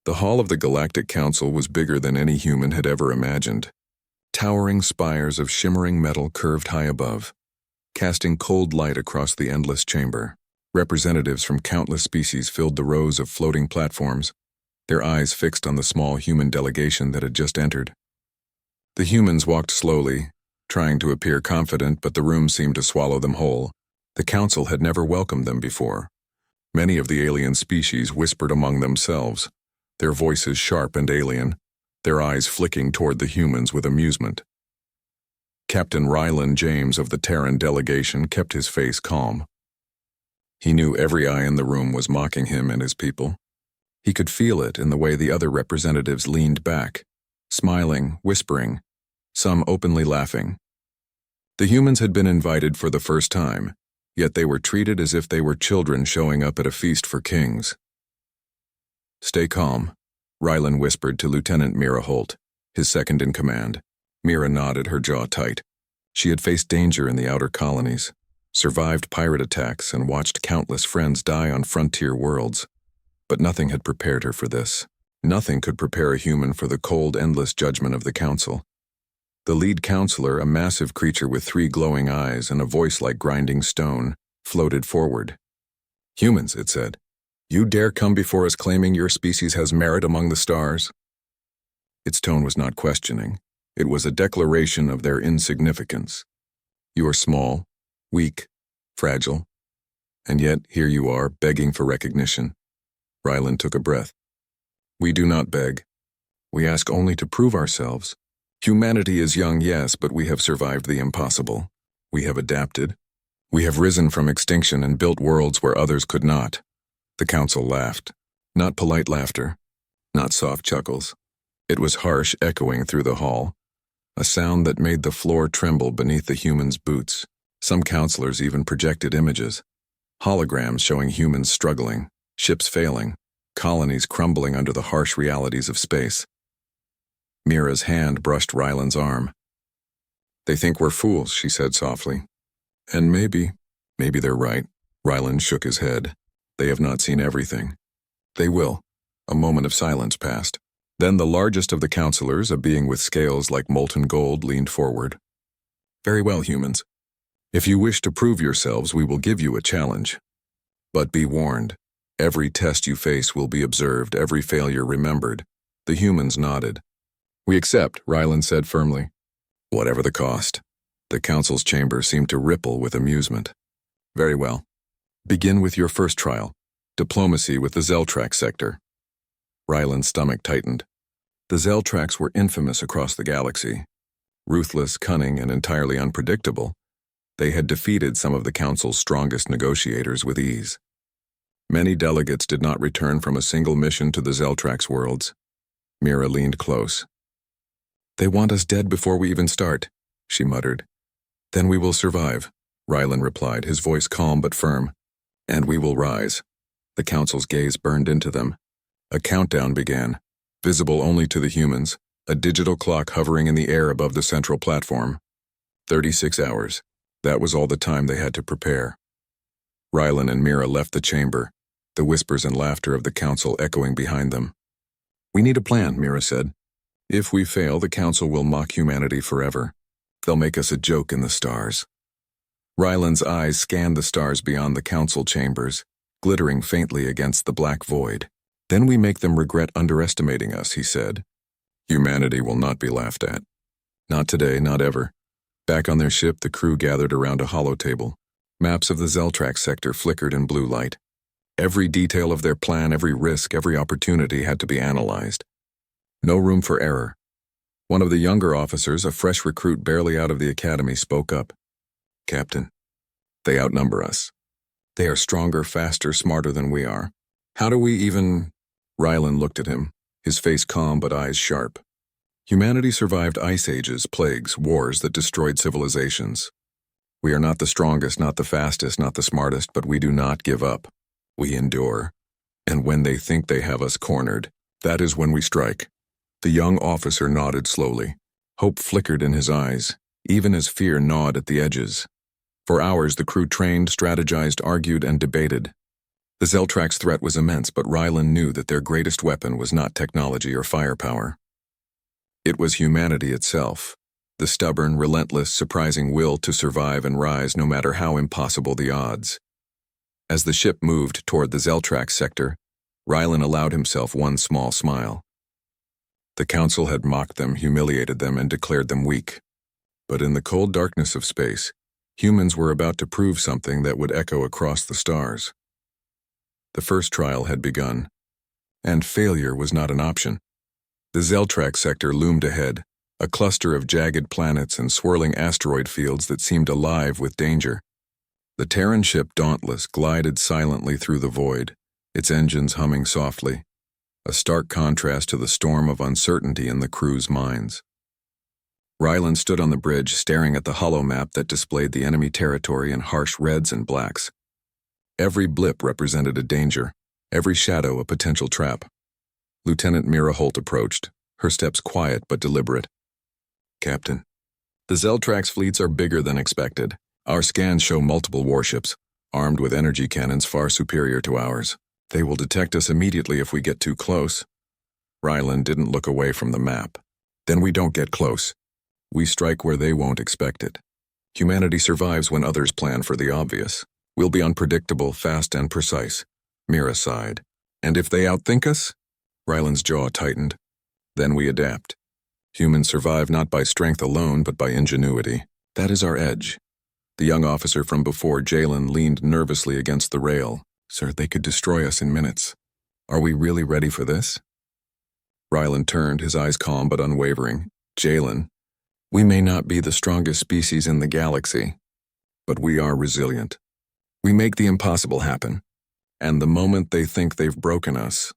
The hall of the Galactic Council was bigger than any human had ever imagined. Towering spires of shimmering metal curved high above, casting cold light across the endless chamber. Representatives from countless species filled the rows of floating platforms, their eyes fixed on the small human delegation that had just entered. The humans walked slowly, trying to appear confident, but the room seemed to swallow them whole. The council had never welcomed them before. Many of the alien species whispered among themselves, their voices sharp and alien, their eyes flicking toward the humans with amusement. Captain Ryland James of the Terran delegation kept his face calm. He knew every eye in the room was mocking him and his people. He could feel it in the way the other representatives leaned back, smiling, whispering, some openly laughing. The humans had been invited for the first time, yet they were treated as if they were children showing up at a feast for kings. "Stay calm," Ryland whispered to Lieutenant Mira Holt, his second in command. Mira nodded, her jaw tight. She had faced danger in the outer colonies, survived pirate attacks, and watched countless friends die on frontier worlds. But nothing had prepared her for this. Nothing could prepare a human for the cold, endless judgment of the council. The lead counselor, a massive creature with 3 glowing eyes and a voice like grinding stone, floated forward. "Humans," it said, "you dare come before us claiming your species has merit among the stars?" Its tone was not questioning. It was a declaration of their insignificance. "You are small, weak, fragile, and yet here you are, begging for recognition." Ryland took a breath. "We do not beg. We ask only to prove ourselves. Humanity is young, yes, but we have survived the impossible. We have adapted. We have risen from extinction and built worlds where others could not." The council laughed. Not polite laughter, not soft chuckles. It was harsh, echoing through the hall, a sound that made the floor tremble beneath the humans' boots. Some counselors even projected images, holograms showing humans struggling, ships failing, colonies crumbling under the harsh realities of space. Mira's hand brushed Ryland's arm. "They think we're fools," she said softly. "And maybe they're right." Ryland shook his head. "They have not seen everything. They will." A moment of silence passed. Then the largest of the counselors, a being with scales like molten gold, leaned forward. "Very well, humans. If you wish to prove yourselves, we will give you a challenge. But be warned, every test you face will be observed, every failure remembered." The humans nodded. "We accept," Ryland said firmly. "Whatever the cost." The council's chamber seemed to ripple with amusement. "Very well. Begin with your first trial, diplomacy with the Zeltrax sector." Ryland's stomach tightened. The Zeltrax were infamous across the galaxy. Ruthless, cunning, and entirely unpredictable, they had defeated some of the council's strongest negotiators with ease. Many delegates did not return from a single mission to the Zeltrax worlds. Mira leaned close. "They want us dead before we even start," she muttered. "Then we will survive," Ryland replied, his voice calm but firm. "And we will rise." The council's gaze burned into them. A countdown began, visible only to the humans, a digital clock hovering in the air above the central platform. 36 hours. That was all the time they had to prepare. Ryland and Mira left the chamber, the whispers and laughter of the council echoing behind them. "We need a plan," Mira said. "If we fail, the council will mock humanity forever. They'll make us a joke in the stars." Ryland's eyes scanned the stars beyond the council chambers, glittering faintly against the black void. "Then we make them regret underestimating us," he said. "Humanity will not be laughed at. Not today, not ever." Back on their ship, the crew gathered around a holotable. Maps of the Zeltrax sector flickered in blue light. Every detail of their plan, every risk, every opportunity had to be analyzed. No room for error. One of the younger officers, a fresh recruit barely out of the academy, spoke up. "Captain, they outnumber us. They are stronger, faster, smarter than we are. How do we even—" Ryland looked at him, his face calm but eyes sharp. "Humanity survived ice ages, plagues, wars that destroyed civilizations. We are not the strongest, not the fastest, not the smartest, but we do not give up. We endure. And when they think they have us cornered, that is when we strike." The young officer nodded slowly. Hope flickered in his eyes, even as fear gnawed at the edges. For hours the crew trained, strategized, argued, and debated. The Zeltrax threat was immense, but Rylan knew that their greatest weapon was not technology or firepower. It was humanity itself, the stubborn, relentless, surprising will to survive and rise no matter how impossible the odds. As the ship moved toward the Zeltrax sector, Rylan allowed himself one small smile. The Council had mocked them, humiliated them, and declared them weak. But in the cold darkness of space, humans were about to prove something that would echo across the stars. The first trial had begun, and failure was not an option. The Zeltrax sector loomed ahead, a cluster of jagged planets and swirling asteroid fields that seemed alive with danger. The Terran ship Dauntless glided silently through the void, its engines humming softly, a stark contrast to the storm of uncertainty in the crew's minds. Rylan stood on the bridge, staring at the hollow map that displayed the enemy territory in harsh reds and blacks. Every blip represented a danger, every shadow a potential trap. Lieutenant Mira Holt approached, her steps quiet but deliberate. "Captain, the Zeltrax fleets are bigger than expected. Our scans show multiple warships, armed with energy cannons far superior to ours. They will detect us immediately if we get too close." Rylan didn't look away from the map. "Then we don't get close. We strike where they won't expect it. Humanity survives when others plan for the obvious. We'll be unpredictable, fast, and precise." Mira sighed. "And if they outthink us?" Rylan's jaw tightened. "Then we adapt. Humans survive not by strength alone, but by ingenuity. That is our edge." The young officer from before, Jalen, leaned nervously against the rail. "Sir, they could destroy us in minutes. Are we really ready for this?" Rylan turned, his eyes calm but unwavering. "Jalen, we may not be the strongest species in the galaxy, but we are resilient. We make the impossible happen. And the moment they think they've broken us,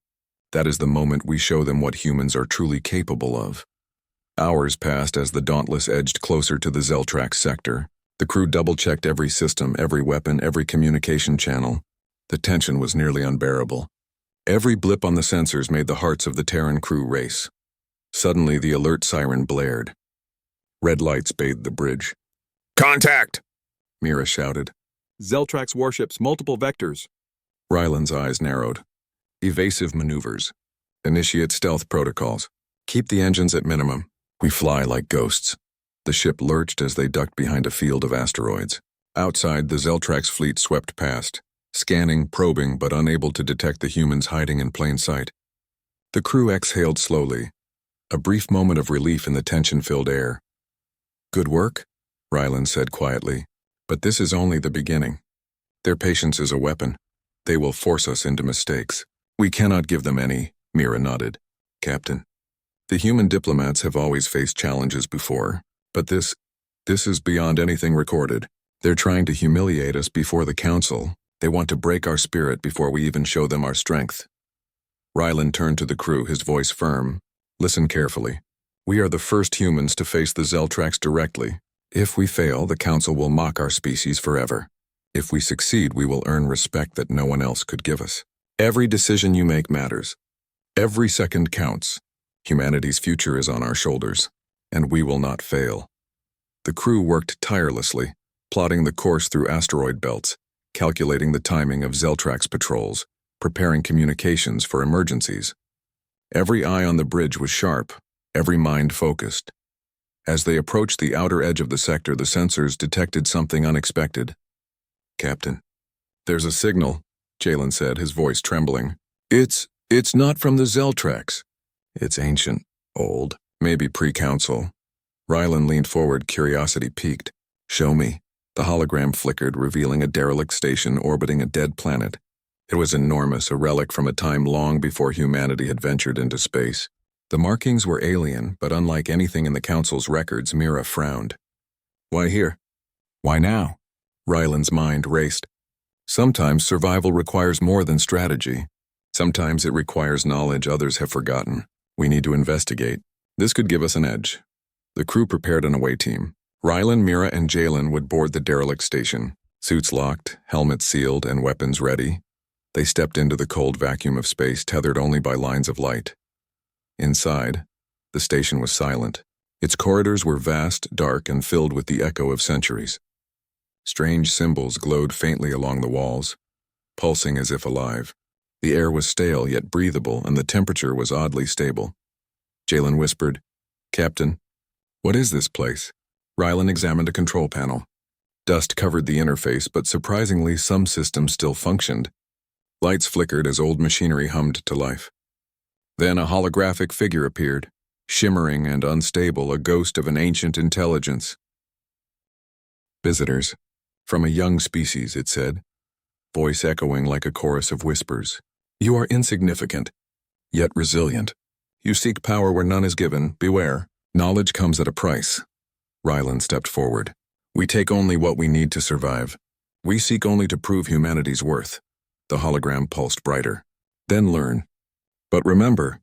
that is the moment we show them what humans are truly capable of." Hours passed as the Dauntless edged closer to the Zeltrax sector. The crew double-checked every system, every weapon, every communication channel. The tension was nearly unbearable. Every blip on the sensors made the hearts of the Terran crew race. Suddenly, the alert siren blared. Red lights bathed the bridge. "Contact!" Mira shouted. "Zeltrax warships, multiple vectors." Rylan's eyes narrowed. "Evasive maneuvers. Initiate stealth protocols. Keep the engines at minimum. We fly like ghosts." The ship lurched as they ducked behind a field of asteroids. Outside, the Zeltrax fleet swept past, scanning, probing, but unable to detect the humans hiding in plain sight. The crew exhaled slowly, a brief moment of relief in the tension-filled air. "Good work," Rylan said quietly, "but this is only the beginning. Their patience is a weapon. They will force us into mistakes. We cannot give them any." Mira nodded. "Captain, the human diplomats have always faced challenges before, but this is beyond anything recorded. They're trying to humiliate us before the Council. They want to break our spirit before we even show them our strength." Rylan turned to the crew, his voice firm. "Listen carefully. We are the first humans to face the Zeltrax directly. If we fail, the Council will mock our species forever. If we succeed, we will earn respect that no one else could give us. Every decision you make matters. Every second counts. Humanity's future is on our shoulders, and we will not fail." The crew worked tirelessly, plotting the course through asteroid belts, calculating the timing of Zeltrax patrols, preparing communications for emergencies. Every eye on the bridge was sharp, every mind focused. As they approached the outer edge of the sector, the sensors detected something unexpected. "Captain, there's a signal," Jalen said, his voice trembling. It's not from the Zeltrax. It's ancient, old, maybe pre-Council." Rylan leaned forward, curiosity piqued. "Show me." The hologram flickered, revealing a derelict station orbiting a dead planet. It was enormous, a relic from a time long before humanity had ventured into space. The markings were alien, but unlike anything in the Council's records, Mira frowned. "Why here? Why now?" Rylan's mind raced. Sometimes survival requires more than strategy. Sometimes it requires knowledge others have forgotten. We need to investigate. This could give us an edge. The crew prepared an away team. Rylan, Mira, and Jalen would board the derelict station. Suits locked, helmets sealed, and weapons ready. They stepped into the cold vacuum of space, tethered only by lines of light. Inside, the station was silent. Its corridors were vast, dark, and filled with the echo of centuries. Strange symbols glowed faintly along the walls. pulsing as if alive. The air was stale yet breathable, and the temperature was oddly stable. Jalen whispered, "Captain, what is this place?" Rylan examined a control panel. Dust covered the interface, but surprisingly some systems still functioned. Lights flickered as old machinery hummed to life. Then a holographic figure appeared, shimmering and unstable, a ghost of an ancient intelligence. "Visitors. From a young species," it said, voice echoing like a chorus of whispers. "You are insignificant, yet resilient. You seek power where none is given. Beware. Knowledge comes at a price." Rylan stepped forward. "We take only what we need to survive. We seek only to prove humanity's worth." The hologram pulsed brighter. "Then learn. But remember,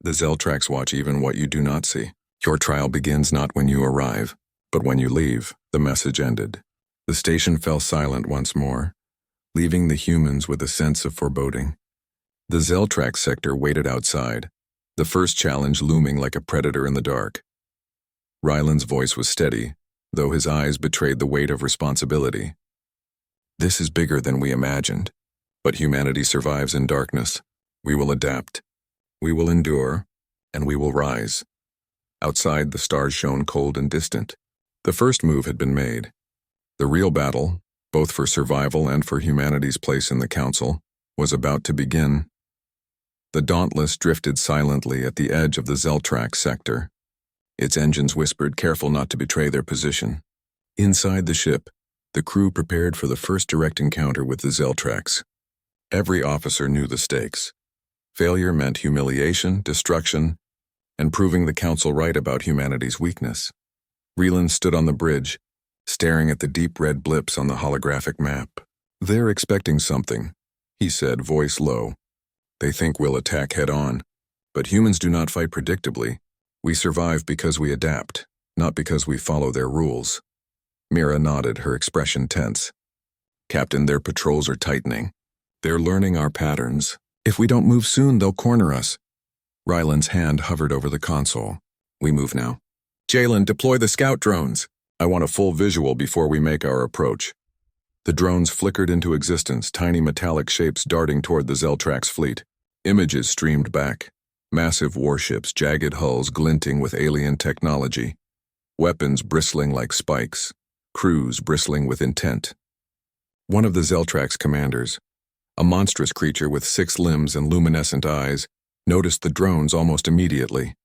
the Zeltrax watch even what you do not see. Your trial begins not when you arrive, but when you leave." The message ended. The station fell silent once more, leaving the humans with a sense of foreboding. The Zeltrax sector waited outside, the first challenge looming like a predator in the dark. Rylan's voice was steady, though his eyes betrayed the weight of responsibility. "This is bigger than we imagined, but humanity survives in darkness. We will adapt. We will endure, and we will rise." Outside, the stars shone cold and distant. The first move had been made. The real battle, both for survival and for humanity's place in the Council, was about to begin. The Dauntless drifted silently at the edge of the Zeltrax sector. Its engines whispered, careful not to betray their position. Inside the ship, the crew prepared for the first direct encounter with the Zeltrax. Every officer knew the stakes. Failure meant humiliation, destruction, and proving the Council right about humanity's weakness. Rylan stood on the bridge, staring at the deep red blips on the holographic map. "They're expecting something," he said, voice low. "They think we'll attack head-on. But humans do not fight predictably. We survive because we adapt, not because we follow their rules." Mira nodded, her expression tense. "Captain, their patrols are tightening. They're learning our patterns. If we don't move soon, they'll corner us." Rylan's hand hovered over the console. "We move now. Jalen, deploy the scout drones. I want a full visual before we make our approach." The drones flickered into existence, tiny metallic shapes darting toward the Zeltrax fleet. Images streamed back. Massive warships, jagged hulls glinting with alien technology. Weapons bristling like spikes. Crews bristling with intent. One of the Zeltrax commanders, a monstrous creature with 6 limbs and luminescent eyes, noticed the drones almost immediately.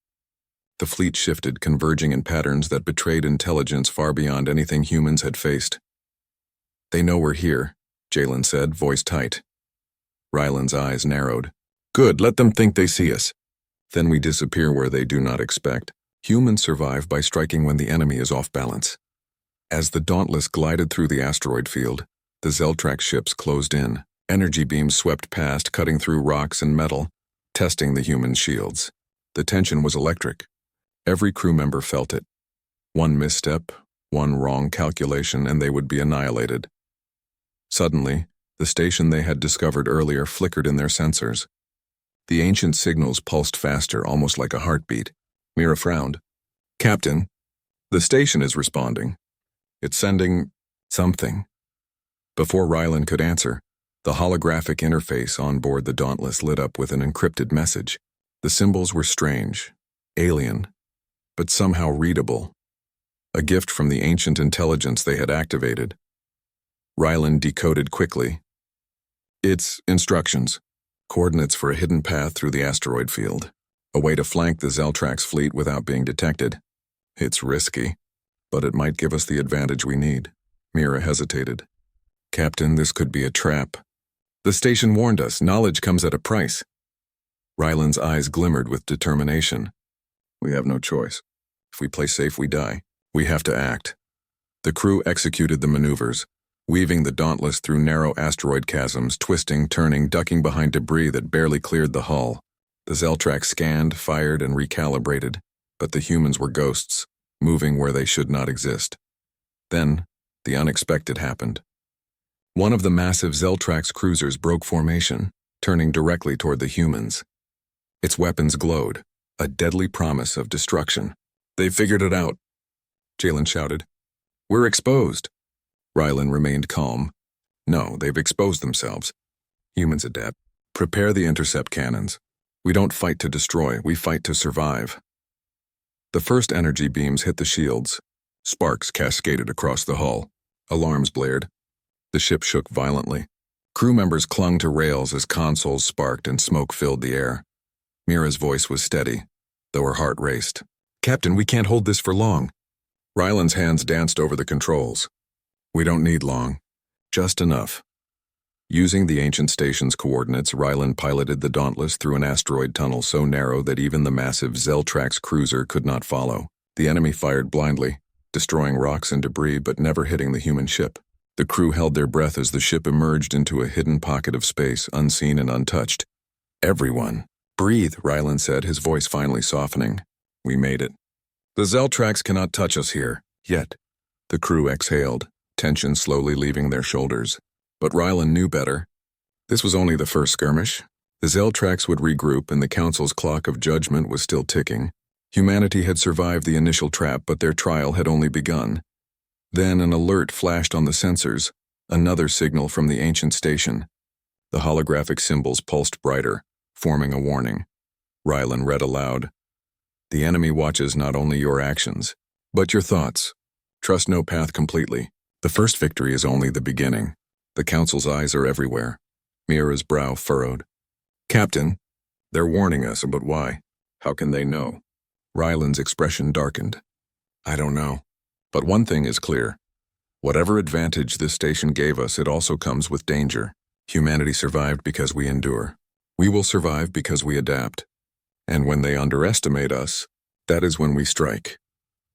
The fleet shifted, converging in patterns that betrayed intelligence far beyond anything humans had faced. "They know we're here," Jalen said, voice tight. Rylan's eyes narrowed. "Good, let them think they see us. Then we disappear where they do not expect. Humans survive by striking when the enemy is off balance." As the Dauntless glided through the asteroid field, the Zeltrax ships closed in. Energy beams swept past, cutting through rocks and metal, testing the human shields. The tension was electric. Every crew member felt it. One misstep, one wrong calculation, and they would be annihilated. Suddenly, the station they had discovered earlier flickered in their sensors. The ancient signals pulsed faster, almost like a heartbeat. Mira frowned. "Captain, the station is responding. It's sending something." Before Rylan could answer, the holographic interface on board the Dauntless lit up with an encrypted message. The symbols were strange, alien, but somehow readable. A gift from the ancient intelligence they had activated. Rylan decoded quickly. "It's instructions. Coordinates for a hidden path through the asteroid field. A way to flank the Zeltrax fleet without being detected. It's risky, but it might give us the advantage we need." Mira hesitated. "Captain, this could be a trap. The station warned us, knowledge comes at a price." Rylan's eyes glimmered with determination. "We have no choice. If we play safe, we die. We have to act." The crew executed the maneuvers, weaving the Dauntless through narrow asteroid chasms, twisting, turning, ducking behind debris that barely cleared the hull. The Zeltrax scanned, fired, and recalibrated, but the humans were ghosts, moving where they should not exist. Then, the unexpected happened. One of the massive Zeltrax cruisers broke formation, turning directly toward the humans. Its weapons glowed, a deadly promise of destruction. "They figured it out," Jalen shouted. "We're exposed." Rylan remained calm. "No, they've exposed themselves. Humans adapt. Prepare the intercept cannons. We don't fight to destroy, we fight to survive. The first energy beams hit the shields. Sparks cascaded across the hull. Alarms blared. The ship shook violently. Crew members clung to rails as consoles sparked and smoke filled the air. Mira's voice was steady, though her heart raced. "Captain, we can't hold this for long." Ryland's hands danced over the controls. "We don't need long. Just enough." Using the ancient station's coordinates, Ryland piloted the Dauntless through an asteroid tunnel so narrow that even the massive Zeltrax cruiser could not follow. The enemy fired blindly, destroying rocks and debris but never hitting the human ship. The crew held their breath as the ship emerged into a hidden pocket of space, unseen and untouched. "Everyone, breathe," Ryland said, his voice finally softening. "We made it. The Zeltrax cannot touch us here, yet." The crew exhaled, tension slowly leaving their shoulders. But Ryland knew better. This was only the first skirmish. The Zeltrax would regroup and the Council's clock of judgment was still ticking. Humanity had survived the initial trap, but their trial had only begun. Then an alert flashed on the sensors, another signal from the ancient station. The holographic symbols pulsed brighter, forming a warning. Ryland read aloud. "The enemy watches not only your actions, but your thoughts. Trust no path completely. The first victory is only the beginning." The Council's eyes are everywhere. Mira's brow furrowed. "Captain, they're warning us, but why? How can they know?" Ryland's expression darkened. "I don't know. But one thing is clear. Whatever advantage this station gave us, it also comes with danger. Humanity survived because we endure. We will survive because we adapt. And when they underestimate us, that is when we strike."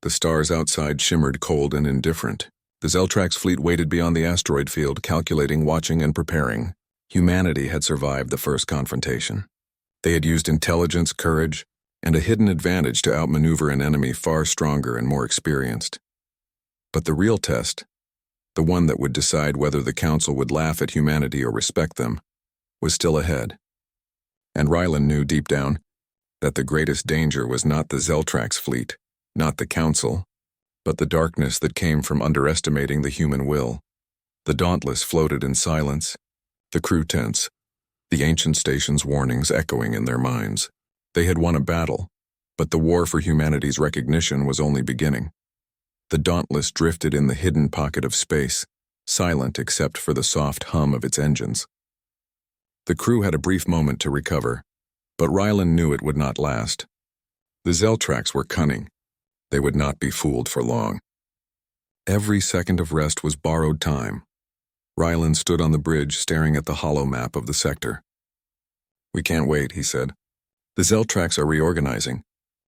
The stars outside shimmered cold and indifferent. The Zeltrax fleet waited beyond the asteroid field, calculating, watching, and preparing. Humanity had survived the first confrontation. They had used intelligence, courage, and a hidden advantage to outmaneuver an enemy far stronger and more experienced. But the real test, the one that would decide whether the Council would laugh at humanity or respect them, was still ahead. And Ryland knew deep down that the greatest danger was not the Zeltrax fleet, not the Council, but the darkness that came from underestimating the human will. The Dauntless floated in silence, the crew tense, the ancient station's warnings echoing in their minds. They had won a battle, but the war for humanity's recognition was only beginning. The Dauntless drifted in the hidden pocket of space, silent except for the soft hum of its engines. The crew had a brief moment to recover, but Ryland knew it would not last. The Zeltrax were cunning. They would not be fooled for long. Every second of rest was borrowed time. Ryland stood on the bridge, staring at the hollow map of the sector. "We can't wait," he said. "The Zeltrax are reorganizing.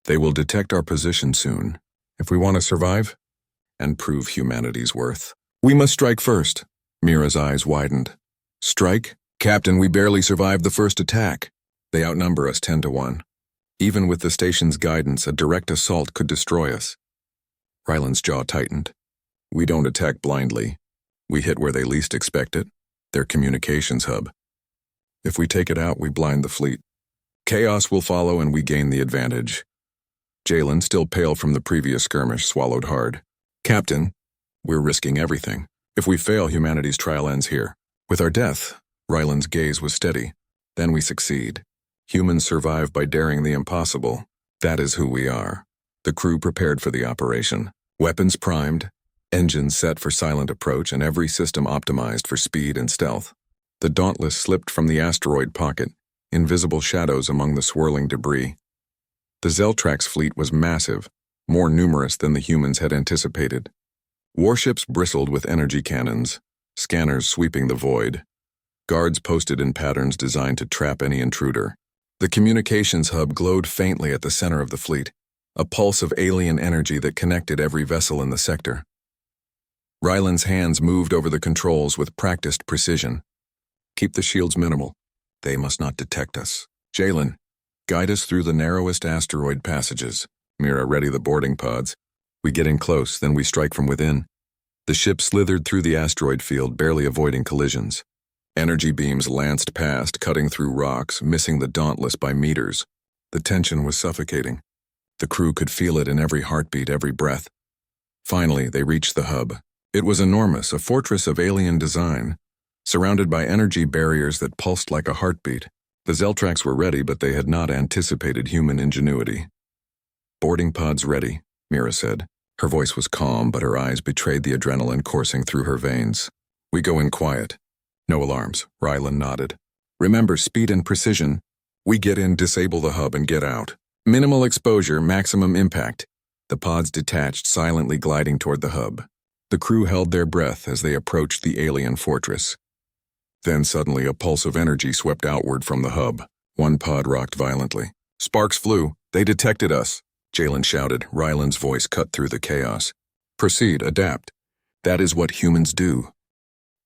They will detect our position soon. If we want to survive and prove humanity's worth, we must strike first." Mira's eyes widened. "Strike? Captain, we barely survived the first attack. They outnumber us 10-1. Even with the station's guidance, a direct assault could destroy us." Ryland's jaw tightened. "We don't attack blindly. We hit where they least expect it, their communications hub. If we take it out, we blind the fleet. Chaos will follow and we gain the advantage." Jalen, still pale from the previous skirmish, swallowed hard. "Captain, we're risking everything. If we fail, humanity's trial ends here. With our death," Ryland's gaze was steady, "then we succeed. Humans survive by daring the impossible. That is who we are." The crew prepared for the operation. Weapons primed, engines set for silent approach, and every system optimized for speed and stealth. The Dauntless slipped from the asteroid pocket, invisible shadows among the swirling debris. The Zeltrax fleet was massive, more numerous than the humans had anticipated. Warships bristled with energy cannons, scanners sweeping the void. Guards posted in patterns designed to trap any intruder. The communications hub glowed faintly at the center of the fleet, a pulse of alien energy that connected every vessel in the sector. Ryland's hands moved over the controls with practiced precision. "Keep the shields minimal. They must not detect us. Jalen, guide us through the narrowest asteroid passages." Mira, ready the boarding pods. "We get in close, then we strike from within." The ship slithered through the asteroid field, barely avoiding collisions. Energy beams lanced past, cutting through rocks, missing the Dauntless by meters. The tension was suffocating. The crew could feel it in every heartbeat, every breath. Finally, they reached the hub. It was enormous, a fortress of alien design, Surrounded by energy barriers that pulsed like a heartbeat, the Zeltrax were ready, but they had not anticipated human ingenuity. "Boarding pods ready," Mira said. Her voice was calm, but her eyes betrayed the adrenaline coursing through her veins. "We go in quiet. No alarms," Rylan nodded. "Remember speed and precision. We get in, disable the hub, and get out. Minimal exposure, maximum impact." The pods detached, silently gliding toward the hub. The crew held their breath as they approached the alien fortress. Then suddenly a pulse of energy swept outward from the hub. One pod rocked violently. "Sparks flew. They detected us," Jalen shouted. Rylan's voice cut through the chaos. "Proceed, adapt. That is what humans do."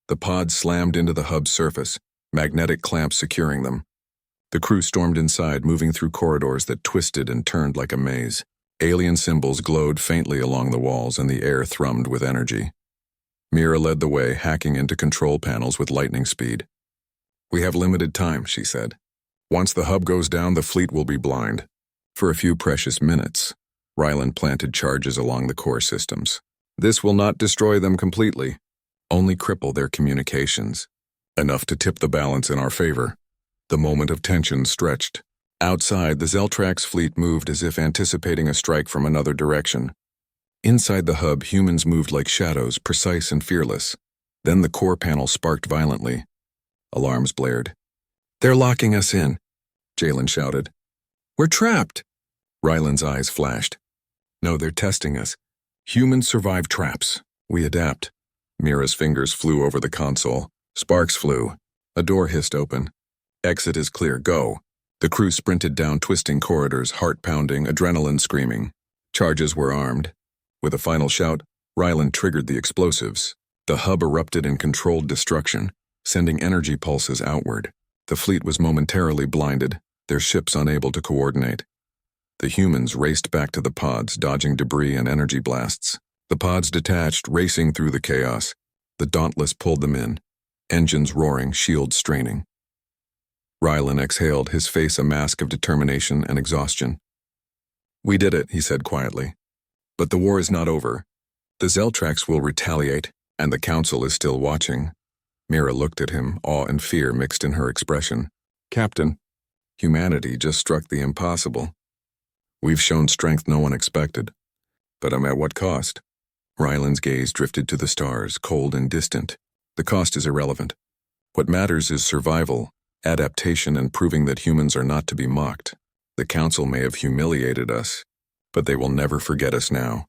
The pods slammed into the hub's surface, magnetic clamps securing them. The crew stormed inside, moving through corridors that twisted and turned like a maze. Alien symbols glowed faintly along the walls, and the air thrummed with energy. Mira led the way, hacking into control panels with lightning speed. "We have limited time," she said. "Once the hub goes down, the fleet will be blind." For a few precious minutes, Rylan planted charges along the core systems. "This will not destroy them completely, only cripple their communications. Enough to tip the balance in our favor." The moment of tension stretched. Outside, the Zeltrax fleet moved as if anticipating a strike from another direction. Inside the hub, humans moved like shadows, precise and fearless. Then the core panel sparked violently. Alarms blared. "They're locking us in," Jalen shouted. "We're trapped." Rylan's eyes flashed. "No, they're testing us. Humans survive traps. We adapt." Mira's fingers flew over the console. Sparks flew. A door hissed open. "Exit is clear. Go." The crew sprinted down twisting corridors, heart pounding, adrenaline screaming. Charges were armed. With a final shout, Rylan triggered the explosives. The hub erupted in controlled destruction, sending energy pulses outward. The fleet was momentarily blinded, their ships unable to coordinate. The humans raced back to the pods, dodging debris and energy blasts. The pods detached, racing through the chaos. The Dauntless pulled them in, engines roaring, shields straining. Rylan exhaled, his face a mask of determination and exhaustion. "We did it," he said quietly. "But the war is not over. The Zeltrax will retaliate, and the Council is still watching." Mira looked at him, awe and fear mixed in her expression. "Captain, humanity just struck the impossible. We've shown strength no one expected. But at what cost?" Rylan's gaze drifted to the stars, cold and distant. "The cost is irrelevant. What matters is survival, adaptation, and proving that humans are not to be mocked. The Council may have humiliated us, but they will never forget us now."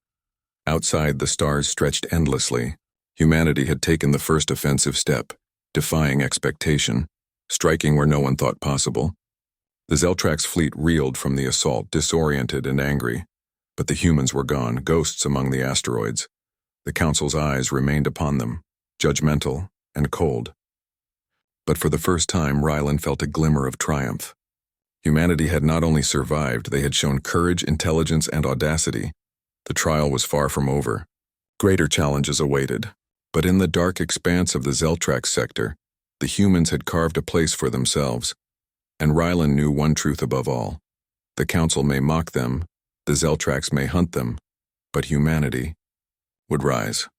Outside, the stars stretched endlessly. Humanity had taken the first offensive step, defying expectation, striking where no one thought possible. The Zeltrax fleet reeled from the assault, disoriented and angry, but the humans were gone, ghosts among the asteroids. The Council's eyes remained upon them, judgmental and cold. But for the first time, Rylan felt a glimmer of triumph. Humanity had not only survived, they had shown courage, intelligence, and audacity. The trial was far from over. Greater challenges awaited. But in the dark expanse of the Zeltrax sector, the humans had carved a place for themselves. And Rylan knew one truth above all. The Council may mock them, the Zeltrax may hunt them, but humanity would rise.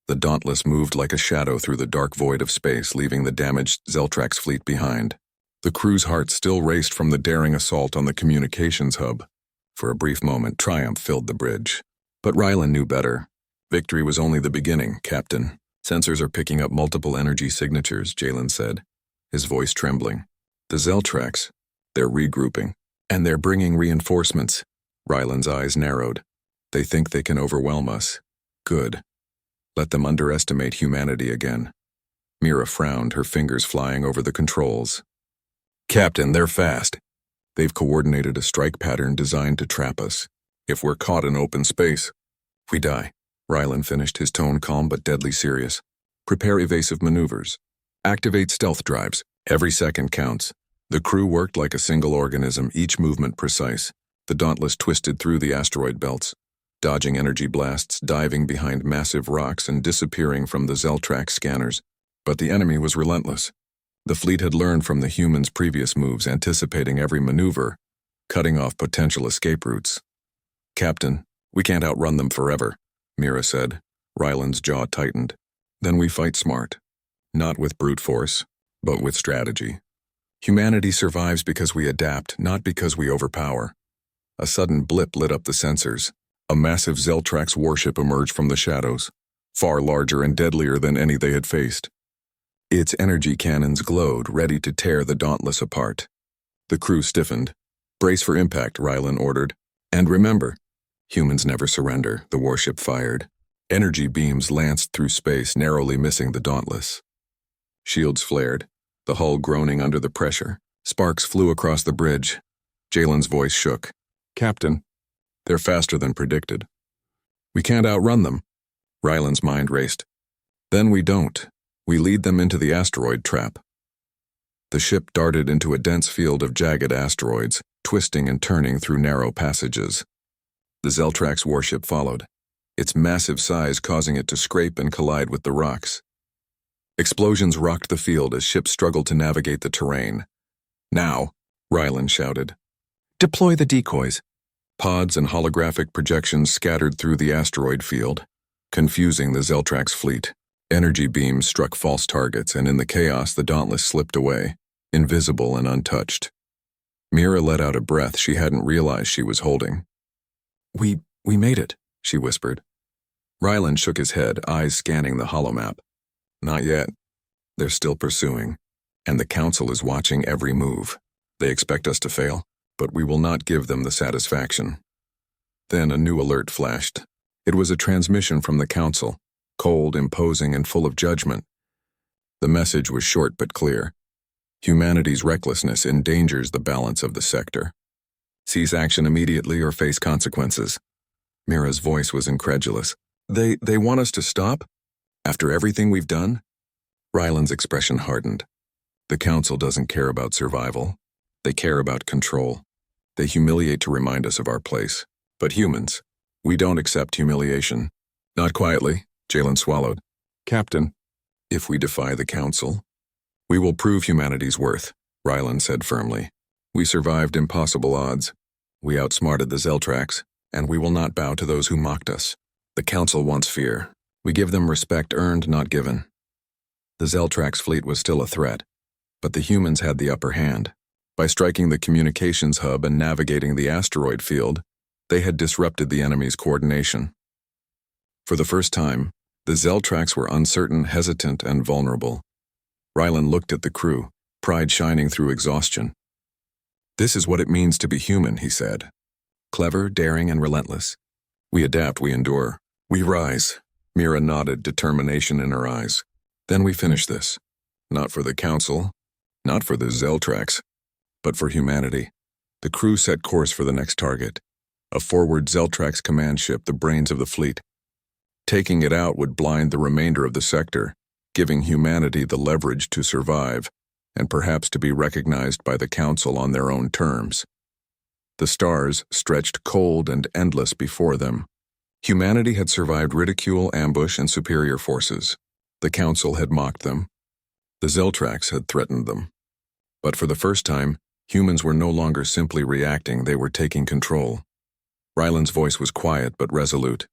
The Dauntless moved like a shadow through the dark void of space, leaving the damaged Zeltrax fleet behind. The crew's hearts still raced from the daring assault on the communications hub. For a brief moment, triumph filled the bridge. But Rylan knew better. Victory was only the beginning, Captain. "Sensors are picking up multiple energy signatures," Jalen said, his voice trembling. "The Zeltrax, they're regrouping. And they're bringing reinforcements." Rylan's eyes narrowed. "They think they can overwhelm us. Good. Let them underestimate humanity again." Mira frowned, her fingers flying over the controls. "Captain, they're fast. They've coordinated a strike pattern designed to trap us. If we're caught in open space, we die." Rylan finished, his tone calm but deadly serious. "Prepare evasive maneuvers. Activate stealth drives. Every second counts." The crew worked like a single organism, each movement precise. The Dauntless twisted through the asteroid belts, dodging energy blasts, diving behind massive rocks, and disappearing from the Zeltrax scanners. But the enemy was relentless. The fleet had learned from the humans' previous moves, anticipating every maneuver, cutting off potential escape routes. "Captain, we can't outrun them forever," Mira said. Rylan's jaw tightened. "Then we fight smart. Not with brute force, but with strategy. Humanity survives because we adapt, not because we overpower. A sudden blip lit up the sensors. A massive Zeltrax warship emerged from the shadows, far larger and deadlier than any they had faced. Its energy cannons glowed, ready to tear the Dauntless apart. The crew stiffened. "Brace for impact," Rylan ordered. "And remember, humans never surrender," the warship fired. Energy beams lanced through space, narrowly missing the Dauntless. Shields flared, the hull groaning under the pressure. Sparks flew across the bridge. Jalen's voice shook. "Captain, they're faster than predicted. We can't outrun them." Rylan's mind raced. "Then we don't. We lead them into the asteroid trap." The ship darted into a dense field of jagged asteroids, twisting and turning through narrow passages. The Zeltrax warship followed, its massive size causing it to scrape and collide with the rocks. Explosions rocked the field as ships struggled to navigate the terrain. "Now," Rylan shouted. "Deploy the decoys." Pods and holographic projections scattered through the asteroid field, confusing the Zeltrax fleet. Energy beams struck false targets, and in the chaos the Dauntless slipped away, invisible and untouched. Mira let out a breath she hadn't realized she was holding. We made it," she whispered. Rylan shook his head, eyes scanning the holomap. "Not yet. They're still pursuing, and the Council is watching every move. They expect us to fail, but we will not give them the satisfaction." Then a new alert flashed. It was a transmission from the Council, cold, imposing, and full of judgment. The message was short but clear. Humanity's recklessness endangers the balance of the sector. Cease action immediately or face consequences. Mira's voice was incredulous. They want us to stop? After everything we've done?" Rylan's expression hardened. "The Council doesn't care about survival. They care about control. They humiliate to remind us of our place. But humans, we don't accept humiliation." "Not quietly," Jalen swallowed. "Captain, if we defy the Council, we will prove humanity's worth," Rylan said firmly. "We survived impossible odds. We outsmarted the Zeltrax, and we will not bow to those who mocked us. The Council wants fear. We give them respect earned, not given." The Zeltrax fleet was still a threat, but the humans had the upper hand. By striking the communications hub and navigating the asteroid field, they had disrupted the enemy's coordination. For the first time, the Zeltrax were uncertain, hesitant, and vulnerable. Rylan looked at the crew, pride shining through exhaustion. "This is what it means to be human," he said. "Clever, daring, and relentless. We adapt, we endure. We rise." Mira nodded, determination in her eyes. "Then we finish this. Not for the Council, not for the Zeltrax, but for humanity." The crew set course for the next target, a forward Zeltrax command ship, the brains of the fleet. Taking it out would blind the remainder of the sector, giving humanity the leverage to survive, and perhaps to be recognized by the Council on their own terms. The stars stretched cold and endless before them. Humanity had survived ridicule, ambush, and superior forces. The Council had mocked them. The Zeltrax had threatened them. But for the first time, humans were no longer simply reacting, they were taking control. Rylan's voice was quiet but resolute.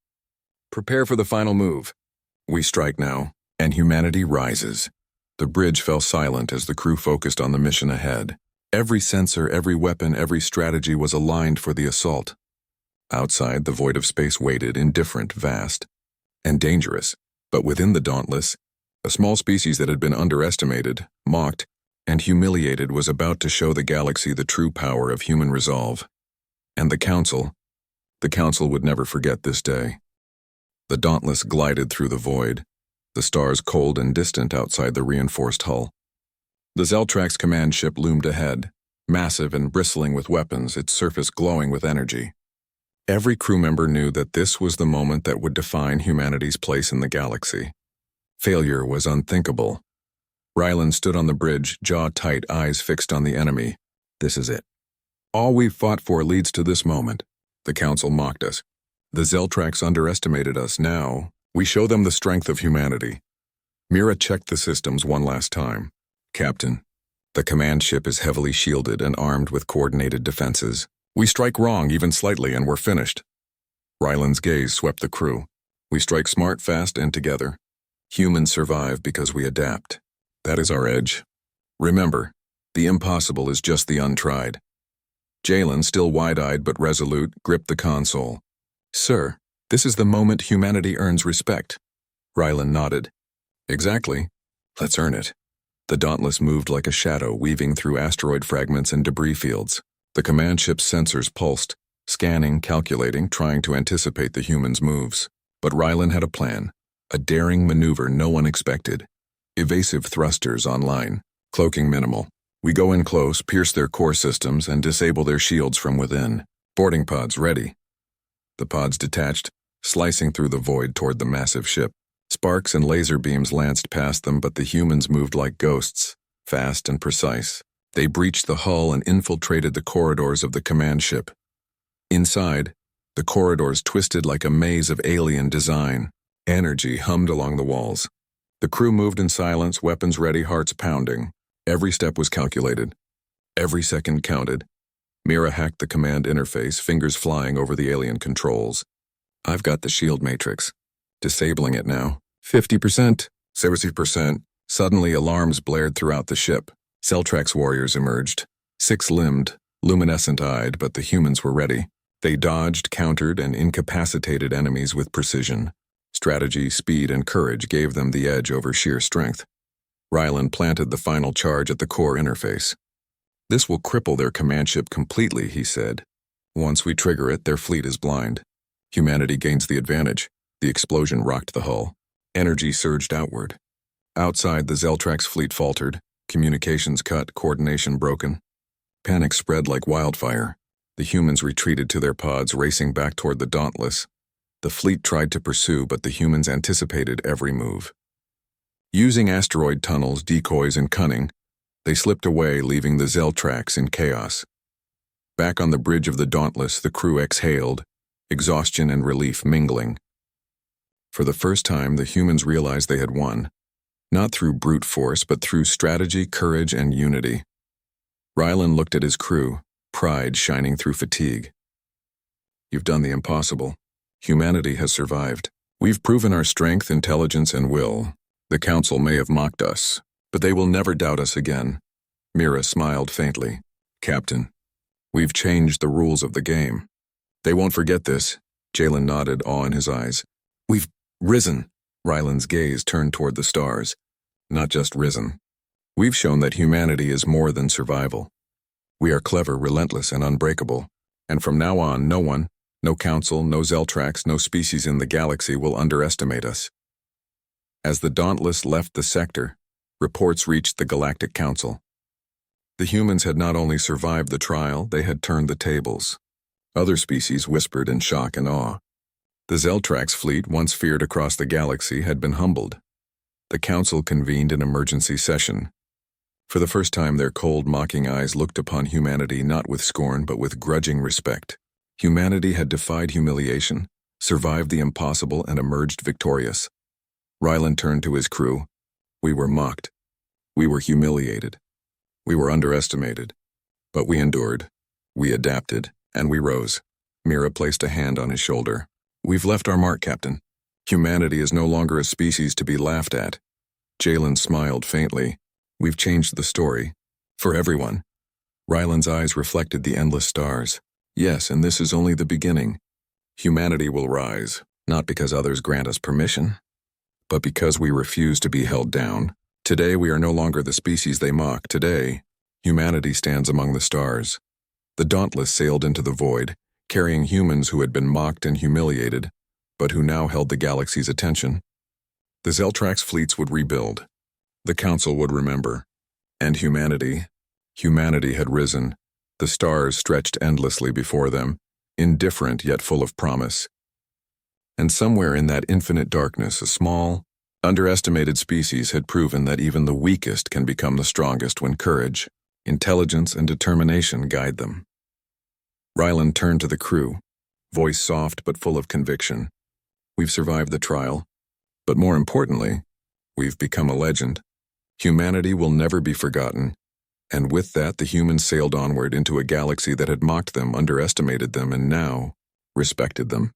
"Prepare for the final move. We strike now, and humanity rises." The bridge fell silent as the crew focused on the mission ahead. Every sensor, every weapon, every strategy was aligned for the assault. Outside, the void of space waited, indifferent, vast, and dangerous. But within the Dauntless, a small species that had been underestimated, mocked, and humiliated was about to show the galaxy the true power of human resolve. And the Council would never forget this day. The Dauntless glided through the void, the stars cold and distant outside the reinforced hull. The Zeltrax command ship loomed ahead, massive and bristling with weapons, its surface glowing with energy. Every crew member knew that this was the moment that would define humanity's place in the galaxy. Failure was unthinkable. Rylan stood on the bridge, jaw tight, eyes fixed on the enemy. "This is it. All we've fought for leads to this moment. The Council mocked us. The Zeltrax underestimated us. Now, we show them the strength of humanity." Mira checked the systems one last time. "Captain, the command ship is heavily shielded and armed with coordinated defenses. We strike wrong, even slightly, and we're finished." Rylan's gaze swept the crew. "We strike smart, fast, and together. Humans survive because we adapt. That is our edge. Remember, the impossible is just the untried. Jalen, still wide-eyed but resolute, gripped the console. Sir, this is the moment humanity earns respect. Rylan nodded. Exactly. Let's earn it. The Dauntless moved like a shadow, weaving through asteroid fragments and debris fields. The command ship's sensors pulsed, scanning, calculating, trying to anticipate the humans' moves. But Rylan had a plan, a daring maneuver no one expected. Evasive thrusters online, cloaking minimal. We go in close, pierce their core systems, and disable their shields from within. Boarding pods ready. The pods detached, slicing through the void toward the massive ship. Sparks and laser beams lanced past them, but the humans moved like ghosts, fast and precise. They breached the hull and infiltrated the corridors of the command ship. Inside, the corridors twisted like a maze of alien design. Energy hummed along the walls. The crew moved in silence, weapons ready, hearts pounding. Every step was calculated. Every second counted. Mira hacked the command interface, fingers flying over the alien controls. I've got the shield matrix. Disabling it now. 50%, 70%. Suddenly alarms blared throughout the ship. Zeltrax warriors emerged. Six-limbed, luminescent-eyed, but the humans were ready. They dodged, countered, and incapacitated enemies with precision. Strategy, speed, and courage gave them the edge over sheer strength. Rylan planted the final charge at the core interface. This will cripple their command ship completely, he said. Once we trigger it, their fleet is blind. Humanity gains the advantage. The explosion rocked the hull. Energy surged outward. Outside, the Zeltrax fleet faltered. Communications cut, coordination broken. Panic spread like wildfire. The humans retreated to their pods, racing back toward the Dauntless. The fleet tried to pursue, but the humans anticipated every move. Using asteroid tunnels, decoys, and cunning, they slipped away, leaving the Zeltrax in chaos. Back on the bridge of the Dauntless, the crew exhaled, exhaustion and relief mingling. For the first time, the humans realized they had won, not through brute force, but through strategy, courage, and unity. Rylan looked at his crew, pride shining through fatigue. You've done the impossible. Humanity has survived. We've proven our strength, intelligence, and will. The Council may have mocked us, but they will never doubt us again. Mira smiled faintly. Captain, we've changed the rules of the game. They won't forget this. Jalen nodded, awe in his eyes. We've risen. Rylan's gaze turned toward the stars. Not just risen. We've shown that humanity is more than survival. We are clever, relentless, and unbreakable. And from now on, no one, no council, no Zeltrax, no species in the galaxy will underestimate us. As the Dauntless left the sector, reports reached the Galactic Council. The humans had not only survived the trial, they had turned the tables. Other species whispered in shock and awe. The Zeltrax fleet, once feared across the galaxy, had been humbled. The Council convened an emergency session. For the first time, their cold, mocking eyes looked upon humanity not with scorn but with grudging respect. Humanity had defied humiliation, survived the impossible, and emerged victorious. Rylan turned to his crew. We were mocked. We were humiliated. We were underestimated. But we endured. We adapted, and we rose. Mira placed a hand on his shoulder. We've left our mark, Captain. Humanity is no longer a species to be laughed at. Jalen smiled faintly. We've changed the story. For everyone. Rylan's eyes reflected the endless stars. Yes, and this is only the beginning. Humanity will rise, not because others grant us permission, but because we refuse to be held down. Today we are no longer the species they mock. Today, humanity stands among the stars. The Dauntless sailed into the void, carrying humans who had been mocked and humiliated, but who now held the galaxy's attention. The Zeltrax fleets would rebuild. The Council would remember. And humanity had risen. The stars stretched endlessly before them, indifferent yet full of promise. And somewhere in that infinite darkness, a small, underestimated species had proven that even the weakest can become the strongest when courage, intelligence, and determination guide them. Rylan turned to the crew, voice soft but full of conviction. We've survived the trial, but more importantly, we've become a legend. Humanity will never be forgotten. And with that, the humans sailed onward into a galaxy that had mocked them, underestimated them, and now respected them.